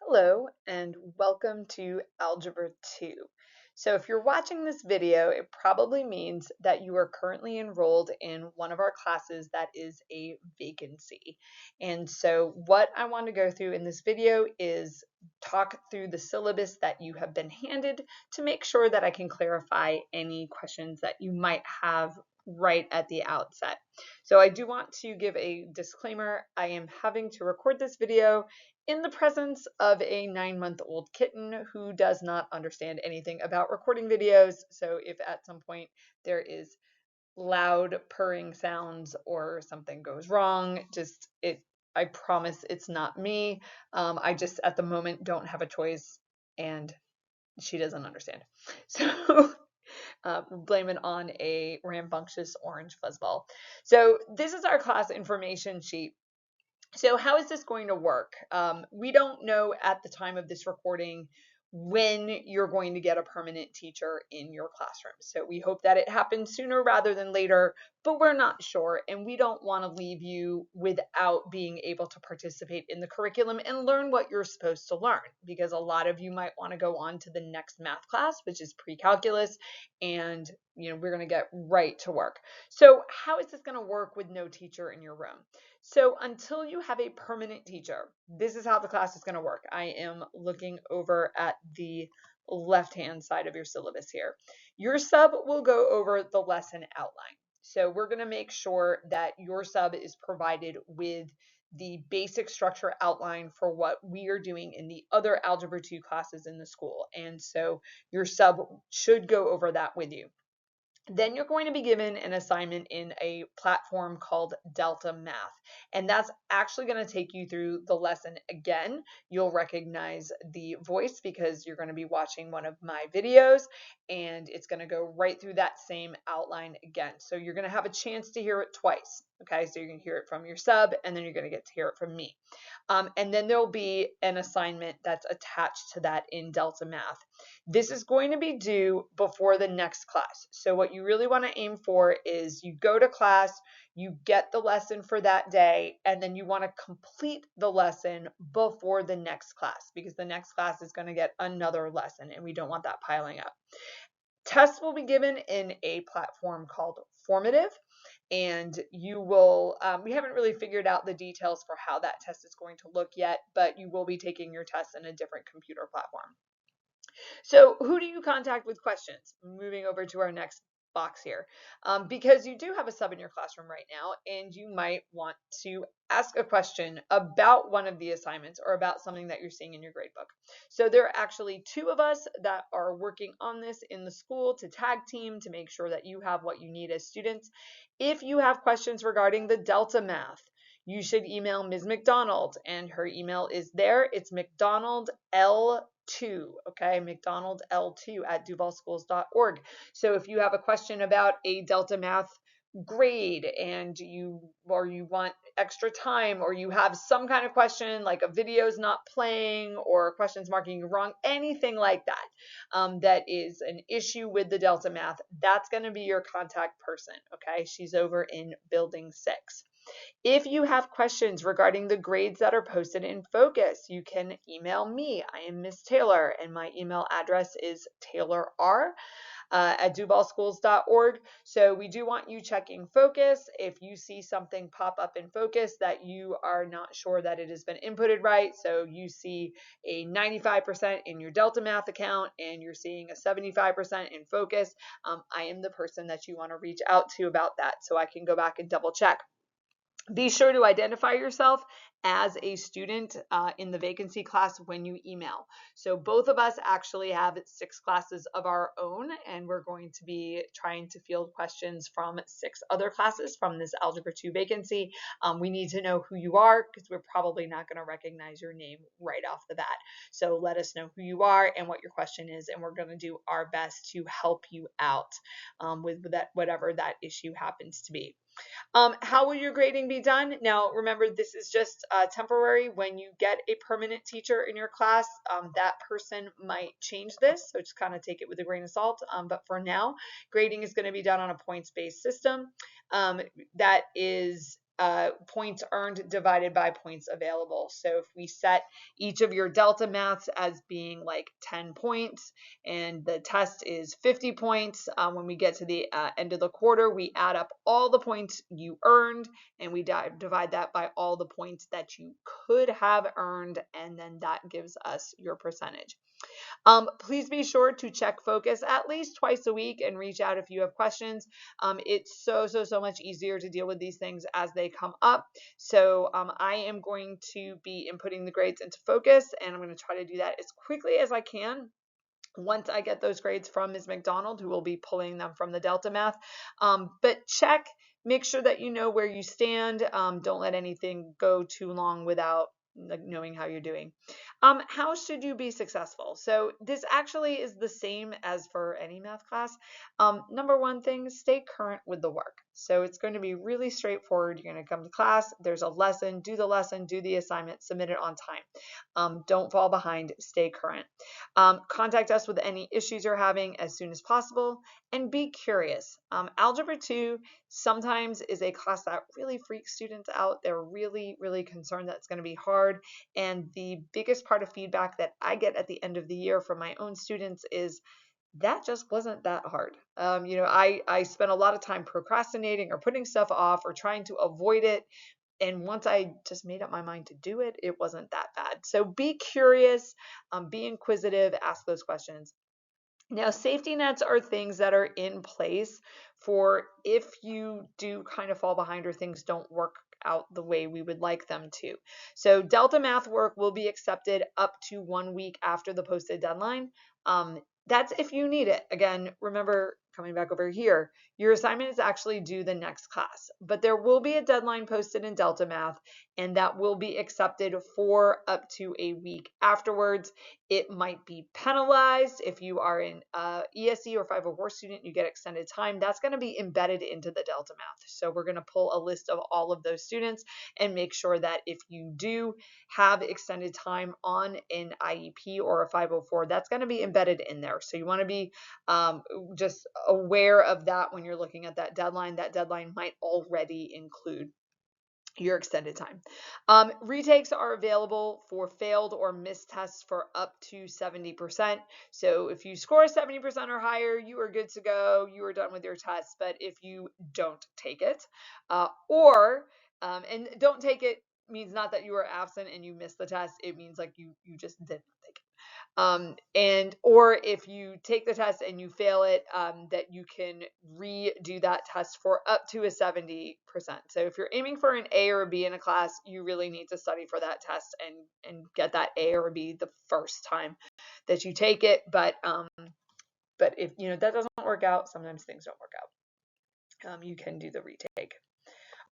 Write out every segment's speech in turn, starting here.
Hello and welcome to Algebra 2. So if you're watching this video, it probably means that you are currently enrolled in one of our classes that is a vacancy. And so what I want to go through in this video is talk through the syllabus that you have been handed to make sure that I can clarify any questions that you might have right at the outset. So I do want to give a disclaimer. I am having to record this video in the presence of a 9-month-old kitten who does not understand anything about recording videos. So if at some point there is loud purring sounds or something goes wrong, I promise it's not me. I just at the moment don't have a choice and she doesn't understand. So blame it on a rambunctious orange fuzzball. So this is our class information sheet. So how is this going to work? We don't know at the time of this recording when you're going to get a permanent teacher in your classroom. So we hope that it happens sooner rather than later, but we're not sure, and we don't want to leave you without being able to participate in the curriculum and learn what you're supposed to learn, because a lot of you might want to go on to the next math class, which is pre-calculus, and we're going to get right to work. So how is this going to work with no teacher in your room? So until you have a permanent teacher, this is how the class is going to work. I am looking over at the left-hand side of your syllabus here. Your sub will go over the lesson outline. So we're going to make sure that your sub is provided with the basic structure outline for what we are doing in the other Algebra 2 classes in the school. And so your sub should go over that with you. Then you're going to be given an assignment in a platform called Delta Math, and that's actually going to take you through the lesson again. You'll recognize the voice because you're going to be watching one of my videos, and it's going to go right through that same outline again. So you're going to have a chance to hear it twice. Okay, so you're going to hear it from your sub, and then you're going to get to hear it from me. And then there'll be an assignment that's attached to that in Delta Math. This is going to be due before the next class. So what you really want to aim for is you go to class, you get the lesson for that day, and then you want to complete the lesson before the next class, because the next class is going to get another lesson and we don't want that piling up. Tests will be given in a platform called Formative, and you will, we haven't really figured out the details for how that test is going to look yet, but you will be taking your test in a different computer platform. So who do you contact with questions? Moving over to our next box here, because you do have a sub in your classroom right now, and you might want to ask a question about one of the assignments or about something that you're seeing in your gradebook. So there are actually 2 of us that are working on this in the school to tag team to make sure that you have what you need as students. If you have questions regarding the Delta Math, you should email Ms. McDonald, and her email is there. It's McDonaldL2, okay, McDonaldL2@duvalschools.org. So if you have a question about a Delta Math grade and you want extra time, or you have some kind of question like a video's not playing or questions marking you wrong, anything like that, that is an issue with the Delta Math, that's going to be your contact person, okay? She's over in building 6. If you have questions regarding the grades that are posted in Focus, you can email me. I am Miss Taylor, and my email address is taylorr@duvalschools.org. So we do want you checking Focus. If you see something pop up in Focus that you are not sure that it has been inputted right, so you see a 95% in your Delta Math account and you're seeing a 75% in Focus, I am the person that you want to reach out to about that, so I can go back and double check. Be sure to identify yourself as a student in the vacancy class when you email. So both of us actually have 6 classes of our own, and we're going to be trying to field questions from 6 other classes from this Algebra 2 vacancy. We need to know who you are, because we're probably not going to recognize your name right off the bat. So let us know who you are and what your question is, and we're going to do our best to help you out with that, whatever that issue happens to be. How will your grading be done? Now, remember, this is just temporary. When you get a permanent teacher in your class, that person might change this, so just kind of take it with a grain of salt. But for now, grading is going to be done on a points-based system. That is points earned divided by points available. So if we set each of your delta maths as being like 10 points and the test is 50 points, when we get to the end of the quarter, we add up all the points you earned and we divide that by all the points that you could have earned, and then that gives us your percentage. Please be sure to check focus at least twice a week and reach out if you have questions. It's so much easier to deal with these things as they come up. So I am going to be inputting the grades into focus, and I'm going to try to do that as quickly as I can once I get those grades from Ms. McDonald, who will be pulling them from the Delta Math. But check, make sure that you know where you stand. Don't let anything go too long without knowing how you're doing. How should you be successful? So this actually is the same as for any math class. Number one thing, stay current with the work. So it's going to be really straightforward. You're going to come to class, there's a lesson, do the assignment, submit it on time. Don't fall behind, stay current. Contact us with any issues you're having as soon as possible, and be curious. Algebra 2 sometimes is a class that really freaks students out. They're really concerned that it's going to be hard, and the biggest part of feedback that I get at the end of the year from my own students is that just wasn't that hard. I spent a lot of time procrastinating or putting stuff off or trying to avoid it. And once I just made up my mind to do it, it wasn't that bad. So be curious, be inquisitive, ask those questions. Now, safety nets are things that are in place for if you do kind of fall behind or things don't work out the way we would like them to. So Delta Math work will be accepted up to 1 week after the posted deadline. That's if you need it. Again, remember, coming back over here, your assignment is actually due the next class, but there will be a deadline posted in Delta Math, and that will be accepted for up to a week afterwards. It might be penalized if you are an ESE or 504 student, you get extended time. That's going to be embedded into the Delta Math. So we're going to pull a list of all of those students and make sure that if you do have extended time on an IEP or a 504, that's going to be embedded in there. So you want to be just aware of that when you're looking at that deadline. That deadline might already include your extended time. Retakes are available for failed or missed tests for up to 70%. So if you score 70% or higher, you are good to go. You are done with your test. But if you don't take it, and don't take it means not that you were absent and you missed the test. It means like you just didn't take it. Or if you take the test and you fail it, that you can redo that test for up to a 70%. So if you're aiming for an A or a B in a class, you really need to study for that test and get that A or a B the first time that you take it. But if that doesn't work out, sometimes things don't work out. You can do the retake.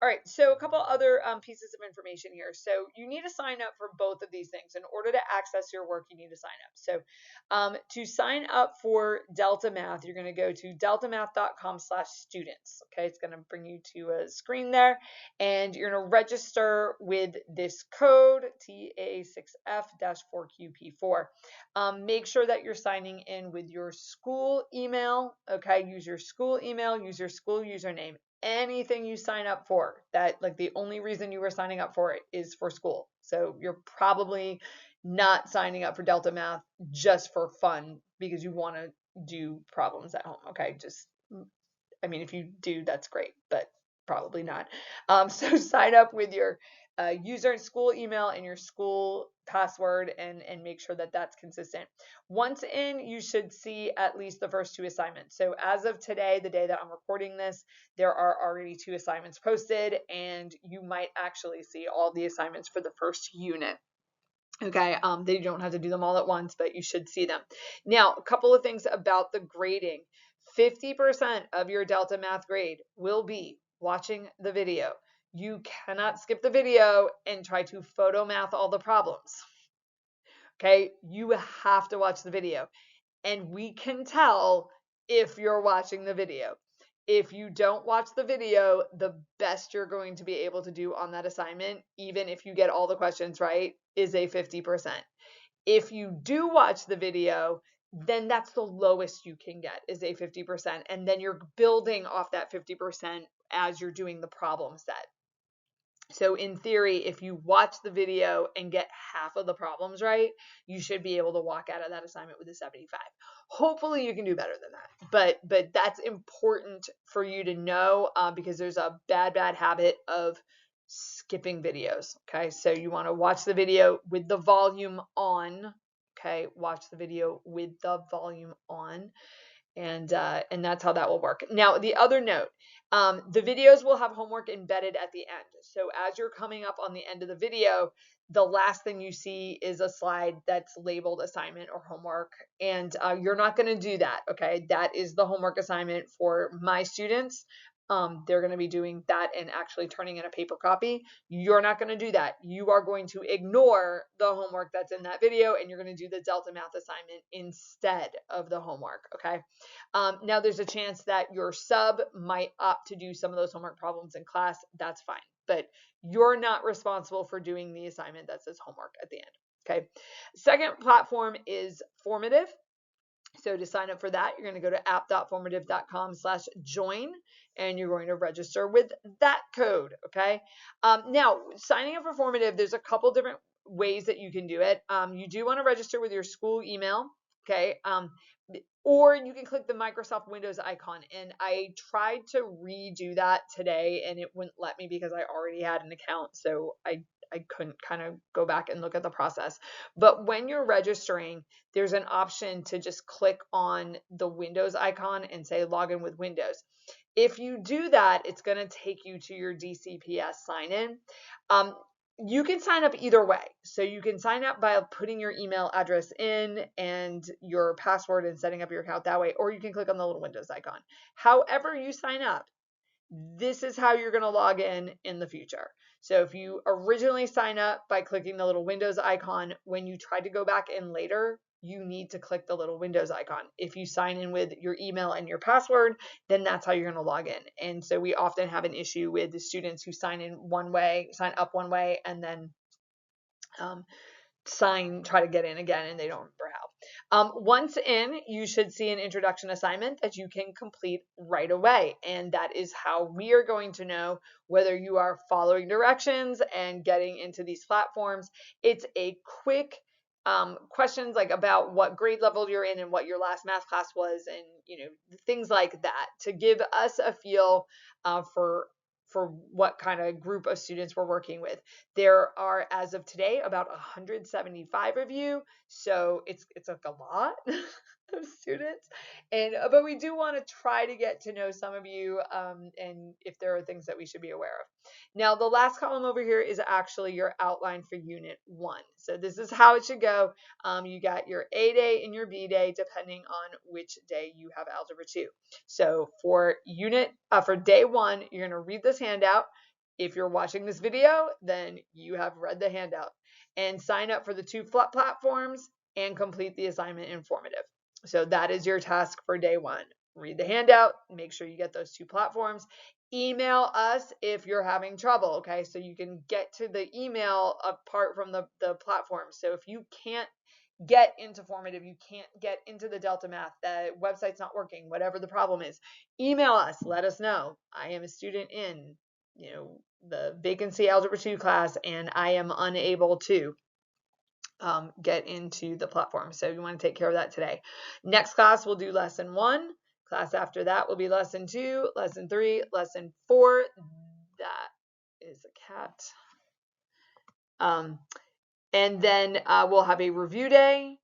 All right, so a couple other pieces of information here. So you need to sign up for both of these things. In order to access your work, you need to sign up. So to sign up for Delta Math, you're going to go to deltamath.com/students. Okay, it's going to bring you to a screen there, and you're going to register with this code, TA6F-4QP4. Make sure that you're signing in with your school email. Okay, use your school email, use your school username. Anything you sign up for, that like the only reason you were signing up for it is for school. So you're probably not signing up for Delta Math just for fun because you want to do problems at home. Okay, if you do, that's great, but probably not. So sign up with your user and school email and your school password and make sure that that's consistent. Once in, you should see at least the first 2 assignments. So as of today, the day that I'm recording this, there are already 2 assignments posted, and you might actually see all the assignments for the first unit. Okay, they don't have to do them all at once, but you should see them. Now, a couple of things about the grading. 50% of your Delta Math grade will be watching the video. You cannot skip the video and try to photo math all the problems. Okay, you have to watch the video. And we can tell if you're watching the video. If you don't watch the video, the best you're going to be able to do on that assignment, even if you get all the questions right, is a 50%. If you do watch the video, then that's the lowest you can get, is a 50%. And then you're building off that 50% as you're doing the problem set. So in theory, if you watch the video and get half of the problems right, you should be able to walk out of that assignment with a 75. Hopefully you can do better than that. But that's important for you to know because there's a bad habit of skipping videos. Okay, so you want to watch the video with the volume on. Okay, watch the video with the volume on, and that's how that will work. Now, the other note, the videos will have homework embedded at the end. So as you're coming up on the end of the video, the last thing you see is a slide that's labeled assignment or homework, and you're not going to do that. Okay, that is the homework assignment for my students. They're going to be doing that and actually turning in a paper copy. You're not going to do that. You are going to ignore the homework that's in that video, and you're going to do the Delta Math assignment instead of the homework. Okay. Now there's a chance that your sub might opt to do some of those homework problems in class. That's fine, but you're not responsible for doing the assignment that says homework at the end. Okay. Second platform is Formative. So to sign up for that, you're going to go to app.formative.com/join, and you're going to register with that code. Okay. Now, signing up for Formative, there's a couple different ways that you can do it. You do want to register with your school email. Okay. Or you can click the Microsoft Windows icon. And I tried to redo that today, and it wouldn't let me because I already had an account. So I couldn't kind of go back and look at the process. But when you're registering, there's an option to just click on the Windows icon and say login with Windows. If you do that, it's going to take you to your DCPS sign in. You can sign up either way. So you can sign up by putting your email address in and your password and setting up your account that way, or you can click on the little Windows icon. However you sign up, this is how you're going to log in the future. So if you originally sign up by clicking the little Windows icon, when you try to go back in later, you need to click the little Windows icon. If you sign in with your email and your password, then that's how you're going to log in. And so we often have an issue with the students who sign up one way, and then try to get in again, and they don't remember how. Once in, you should see an introduction assignment that you can complete right away. And that is how we are going to know whether you are following directions and getting into these platforms. It's a quick questions like about what grade level you're in and what your last math class was, and things like that, to give us a feel for what kind of group of students we're working with. There are, as of today, about 175 of you, so it's like a lot of students, and but we do want to try to get to know some of you, and if there are things that we should be aware of. Now, the last column over here is actually your outline for Unit 1. So this is how it should go. You got your A day and your B day, depending on which day you have Algebra 2. So for day 1, you're going to read this handout. If you're watching this video, then you have read the handout, and sign up for the 2 platforms and complete the assignment in Formative. So that is your task for day 1. Read the handout, make sure you get those 2 platforms. Email us if you're having trouble, okay? So you can get to the email apart from the platform. So if you can't get into Formative, you can't get into the Delta Math, the website's not working, whatever the problem is, email us, let us know. I am a student in the Vacancy Algebra 2 class, and I am unable to get into the platform. So you want to take care of that today. Next class, we'll do lesson 1. Class after that will be lesson 2, lesson 3, lesson 4. That is a cat. And then we'll have a review day,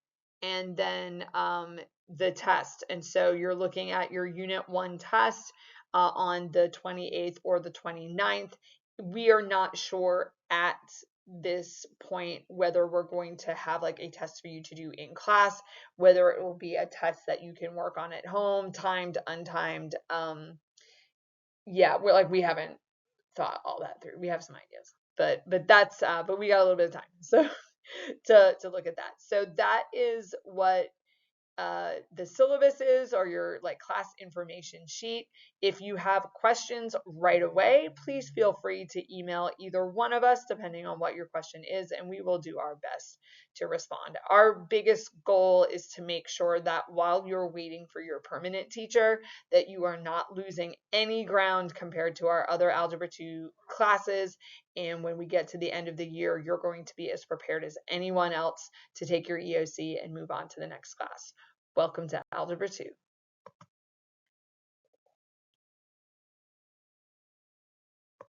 and then the test. And so you're looking at your Unit 1 test on the 28th or the 29th. We are not sure at this point whether we're going to have like a test for you to do in class, whether it will be a test that you can work on at home, timed, untimed. Yeah, we haven't thought all that through. We have some ideas, but we got a little bit of time, so to look at that. So that is what the syllabus is, or your class information sheet. If you have questions right away, please feel free to email either one of us, depending on what your question is, and we will do our best to respond. Our biggest goal is to make sure that while you're waiting for your permanent teacher, that you are not losing any ground compared to our other Algebra 2 classes. And when we get to the end of the year, you're going to be as prepared as anyone else to take your EOC and move on to the next class. Welcome to Algebra 2.